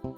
Hello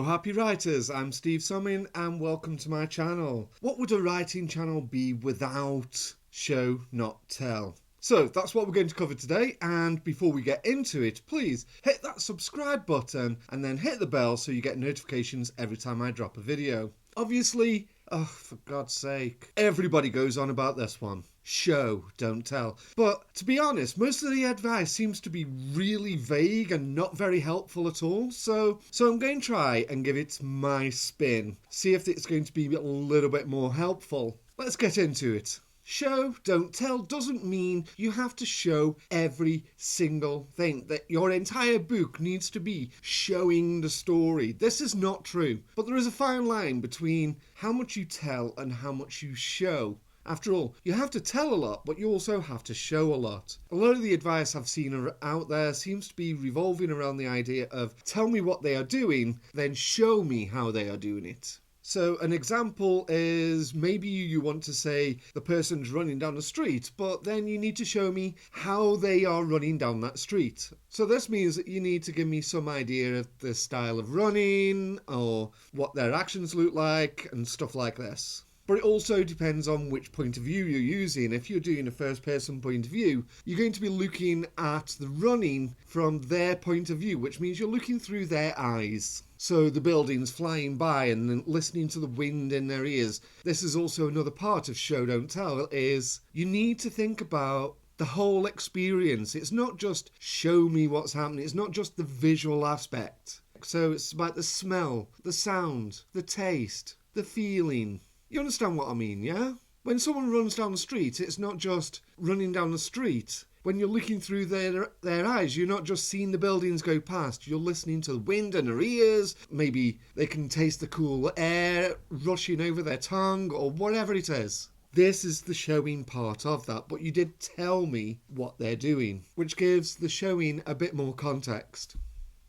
happy writers, I'm Steve Sommin and welcome to my channel. What would a writing channel be without show not tell? So that's what we're going to cover today, and before we get into it, please hit that subscribe button and then hit the bell so you get notifications every time I drop a video. Obviously, oh for God's sake, everybody goes on about this one. Show, don't tell. But to be honest, most of the advice seems to be really vague and not very helpful at all. So I'm going to try and give it my spin. See if it's going to be a little bit more helpful. Let's get into it. Show, don't tell doesn't mean you have to show every single thing, that your entire book needs to be showing the story. This is not true. But there is a fine line between how much you tell and how much you show. After all, you have to tell a lot, but you also have to show a lot. A lot of the advice I've seen out there seems to be revolving around the idea of tell me what they are doing, then show me how they are doing it. So an example is maybe you want to say the person's running down the street, but then you need to show me how they are running down that street. So this means that you need to give me some idea of the style of running or what their actions look like and stuff like this. But it also depends on which point of view you're using. If you're doing a first person point of view, you're going to be looking at the running from their point of view, which means you're looking through their eyes. So the buildings flying by and then listening to the wind in their ears. This is also another part of show don't tell, is you need to think about the whole experience. It's not just show me what's happening. It's not just the visual aspect. So it's about the smell, the sound, the taste, the feeling. You understand what I mean, yeah? When someone runs down the street, it's not just running down the street. When you're looking through their eyes, you're not just seeing the buildings go past. You're listening to the wind in their ears. Maybe they can taste the cool air rushing over their tongue or whatever it is. This is the showing part of that, but you did tell me what they're doing, which gives the showing a bit more context.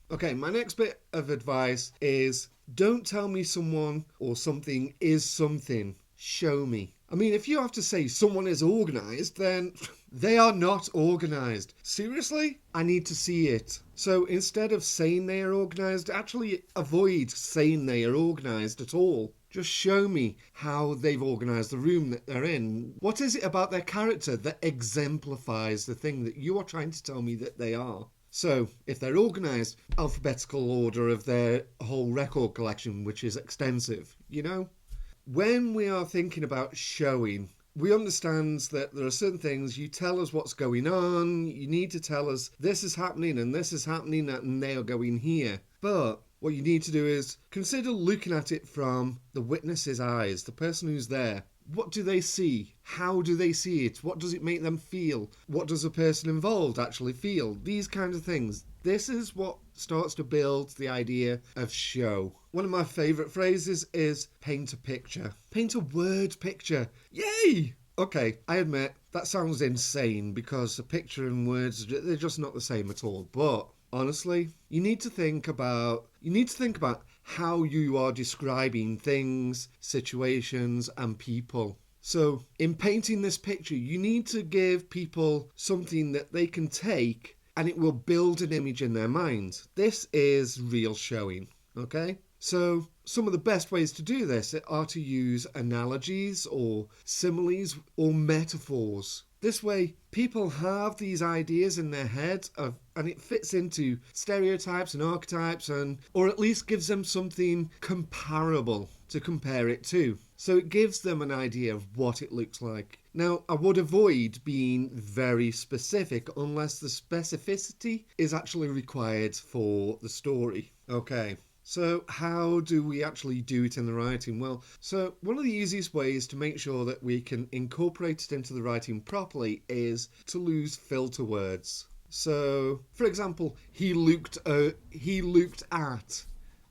Okay, my next bit of advice is don't tell me someone or something is something. Show me. I mean, if you have to say someone is organised, then they are not organised. Seriously? I need to see it. So instead of saying they are organised, actually avoid saying they are organised at all. Just show me how they've organised the room that they're in. What is it about their character that exemplifies the thing that you are trying to tell me that they are? So, if they're organised, alphabetical order of their whole record collection, which is extensive, you know? When we are thinking about showing, we understand that there are certain things, you tell us what's going on, you need to tell us this is happening and this is happening and they are going here. But what you need to do is consider looking at it from the witness's eyes, the person who's there. What do they see? How do they see it? What does it make them feel? What does the person involved actually feel? These kinds of things. This is what starts to build the idea of show. One of my favourite phrases is paint a picture. Paint a word picture. Yay! Okay, I admit that sounds insane because a picture and words, they're just not the same at all. But honestly, you need to think about how you are describing things, situations, and people. So, in painting this picture, you need to give people something that they can take and it will build an image in their mind. This is real showing, okay? So, some of the best ways to do this are to use analogies or similes or metaphors. This way, people have these ideas in their head and it fits into stereotypes and archetypes or at least gives them something comparable to compare it to. So it gives them an idea of what it looks like. Now, I would avoid being very specific unless the specificity is actually required for the story. Okay. So how do we actually do it in the writing? Well, so one of the easiest ways to make sure that we can incorporate it into the writing properly is to lose filter words. So, for example, he looked at,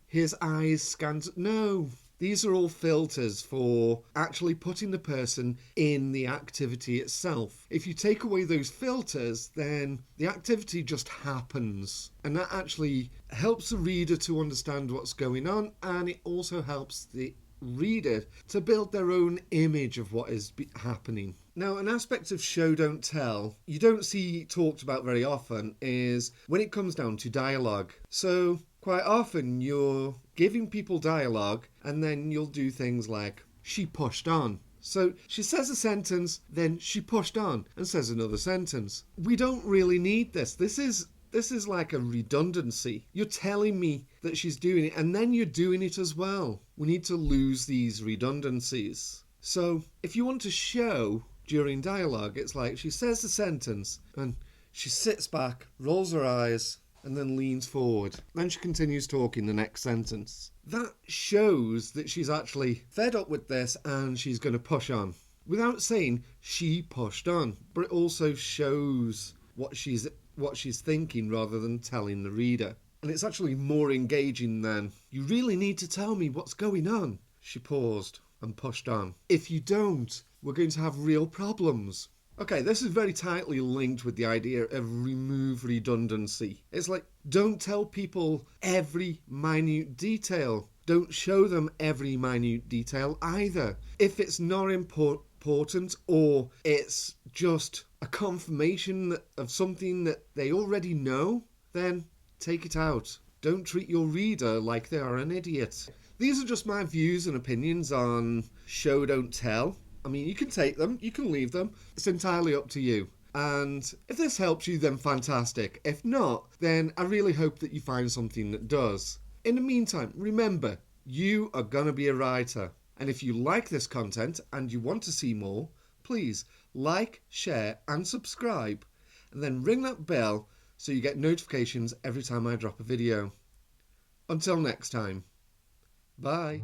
his eyes scanned. No, These are all filters for actually putting the person in the activity itself. If you take away those filters, then the activity just happens. And that actually helps the reader to understand what's going on, and it also helps the reader to build their own image of what is happening. Now, an aspect of show don't tell you don't see talked about very often is when it comes down to dialogue. So quite often you're giving people dialogue and then you'll do things like she pushed on. So she says a sentence, then she pushed on and says another sentence. We don't really need this. This is like a redundancy. You're telling me that she's doing it and then you're doing it as well. We need to lose these redundancies. So if you want to show during dialogue, it's like she says the sentence and she sits back, rolls her eyes, and then leans forward. Then she continues talking the next sentence. That shows that she's actually fed up with this and she's going to push on. Without saying she pushed on, but it also shows what she's thinking rather than telling the reader. And it's actually more engaging than, you really need to tell me what's going on. She paused and pushed on. If you don't, we're going to have real problems. Okay, this is very tightly linked with the idea of remove redundancy. It's like, don't tell people every minute detail. Don't show them every minute detail either. If it's not important or it's just a confirmation of something that they already know, then take it out. Don't treat your reader like they are an idiot. These are just my views and opinions on show don't tell. I mean, you can take them, you can leave them. It's entirely up to you. And if this helps you, then fantastic. If not, then I really hope that you find something that does. In the meantime, remember, you are going to be a writer. And if you like this content and you want to see more, please like, share and subscribe. And then ring that bell so you get notifications every time I drop a video. Until next time, bye.